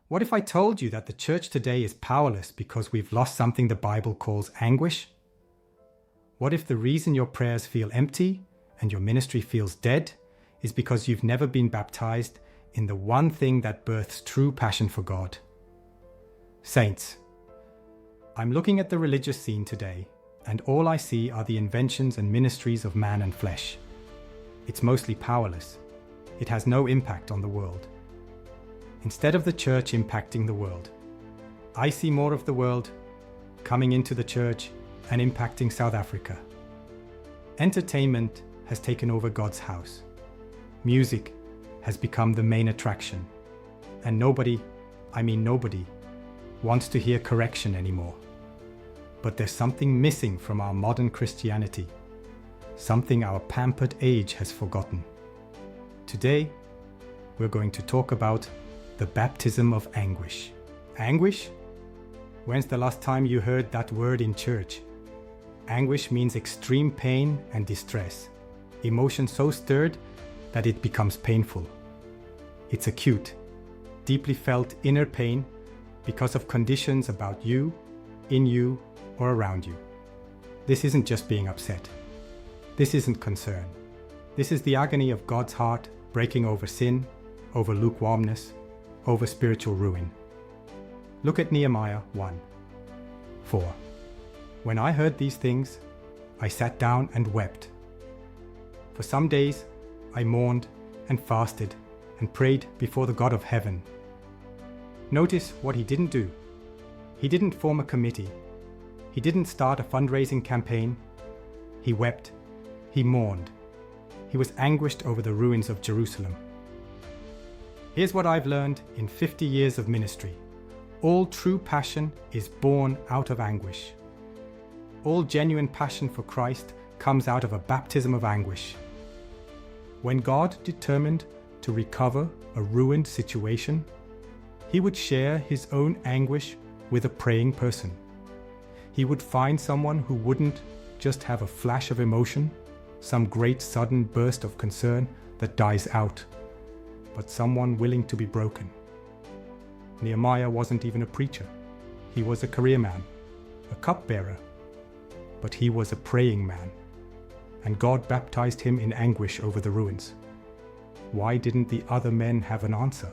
What if I told you that the church today is powerless because we've lost something the Bible calls anguish? What if the reason your prayers feel empty and your ministry feels dead is because you've never been baptized in the one thing that births true passion for God? Saints, I'm looking at the religious scene today, and all I see are the inventions and ministries of man and flesh. It's mostly powerless. It has no impact on the world. Instead of the church impacting the world, I see more of the world coming into the church and impacting South Africa. Entertainment has taken over God's house. Music has become the main attraction. And nobody wants to hear correction anymore. But there's something missing from our modern Christianity, something our pampered age has forgotten. Today, we're going to talk about the baptism of anguish. Anguish? When's the last time you heard that word in church? Anguish means extreme pain and distress, emotion so stirred that it becomes painful. It's acute, deeply felt inner pain because of conditions about you, in you, or around you. This isn't just being upset. This isn't concern. This is the agony of God's heart breaking over sin, over lukewarmness, over spiritual ruin. Look at Nehemiah 1:4. When I heard these things, I sat down and wept. For some days, I mourned and fasted and prayed before the God of heaven. Notice what he didn't do. He didn't form a committee. He didn't start a fundraising campaign. He wept. He mourned. He was anguished over the ruins of Jerusalem. Here's what I've learned in 50 years of ministry. All true passion is born out of anguish. All genuine passion for Christ comes out of a baptism of anguish. When God determined to recover a ruined situation, he would share his own anguish with a praying person. He would find someone who wouldn't just have a flash of emotion, some great sudden burst of concern that dies out, but someone willing to be broken. Nehemiah wasn't even a preacher. He was a career man, a cupbearer, but he was a praying man, and God baptized him in anguish over the ruins. Why didn't the other men have an answer?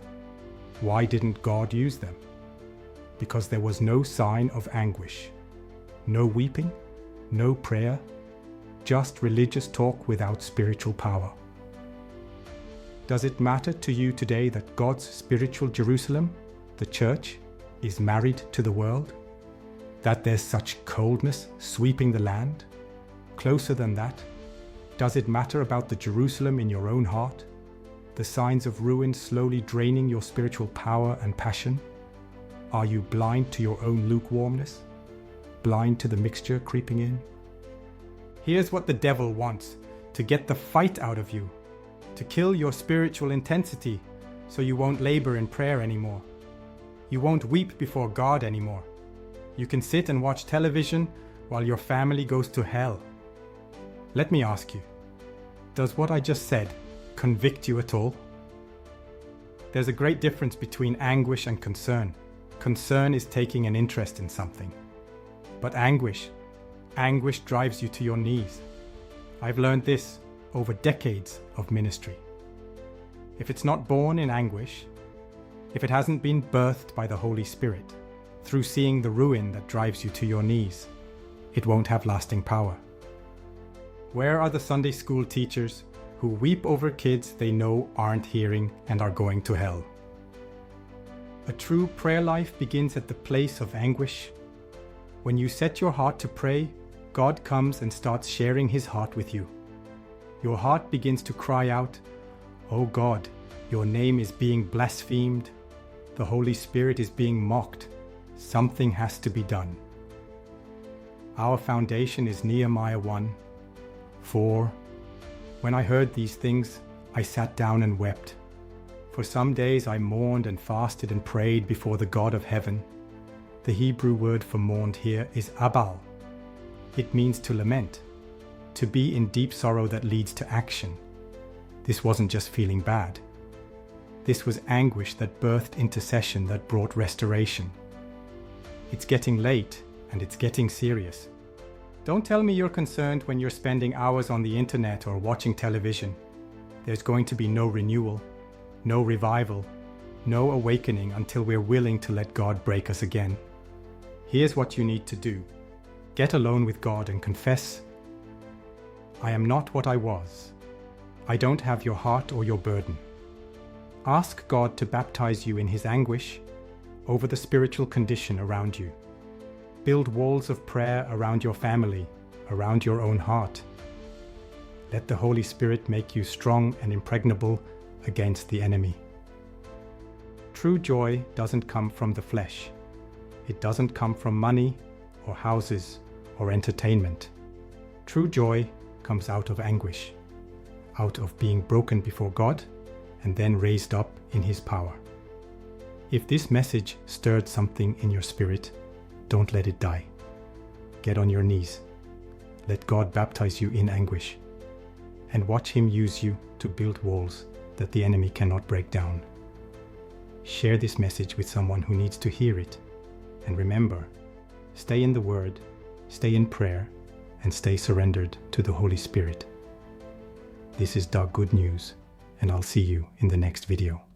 Why didn't God use them? Because there was no sign of anguish. No weeping, no prayer, just religious talk without spiritual power. Does it matter to you today that God's spiritual Jerusalem, the church, is married to the world? That there's such coldness sweeping the land? Closer than that, does it matter about the Jerusalem in your own heart? The signs of ruin slowly draining your spiritual power and passion? Are you blind to your own lukewarmness? Blind to the mixture creeping in? Here's what the devil wants: to get the fight out of you, to kill your spiritual intensity so you won't labor in prayer anymore. You won't weep before God anymore. You can sit and watch television while your family goes to hell. Let me ask you, does what I just said convict you at all? There's a great difference between anguish and concern. Concern is taking an interest in something. But anguish drives you to your knees. I've learned this over decades of ministry. If it's not born in anguish, if it hasn't been birthed by the Holy Spirit, through seeing the ruin that drives you to your knees, it won't have lasting power. Where are the Sunday school teachers who weep over kids they know aren't hearing and are going to hell? A true prayer life begins at the place of anguish. When you set your heart to pray, God comes and starts sharing his heart with you. Your heart begins to cry out, "Oh God, your name is being blasphemed. The Holy Spirit is being mocked. Something has to be done." Our foundation is Nehemiah 1:4. When I heard these things, I sat down and wept. For some days I mourned and fasted and prayed before the God of heaven. The Hebrew word for mourned here is abal. It means to lament, to be in deep sorrow that leads to action. This wasn't just feeling bad. This was anguish that birthed intercession that brought restoration. It's getting late and it's getting serious. Don't tell me you're concerned when you're spending hours on the internet or watching television. There's going to be no renewal, no revival, no awakening until we're willing to let God break us again. Here's what you need to do. Get alone with God and confess, I am not what I was. I don't have your heart or your burden. Ask God to baptize you in His anguish over the spiritual condition around you. Build walls of prayer around your family, around your own heart. Let the Holy Spirit make you strong and impregnable against the enemy. True joy doesn't come from the flesh. It doesn't come from money or houses or entertainment. True joy comes out of anguish, out of being broken before God and then raised up in His power. If this message stirred something in your spirit, don't let it die. Get on your knees. Let God baptize you in anguish and watch Him use you to build walls that the enemy cannot break down. Share this message with someone who needs to hear it. And remember, stay in the Word, stay in prayer, and stay surrendered to the Holy Spirit. This is Doug Good News, and I'll see you in the next video.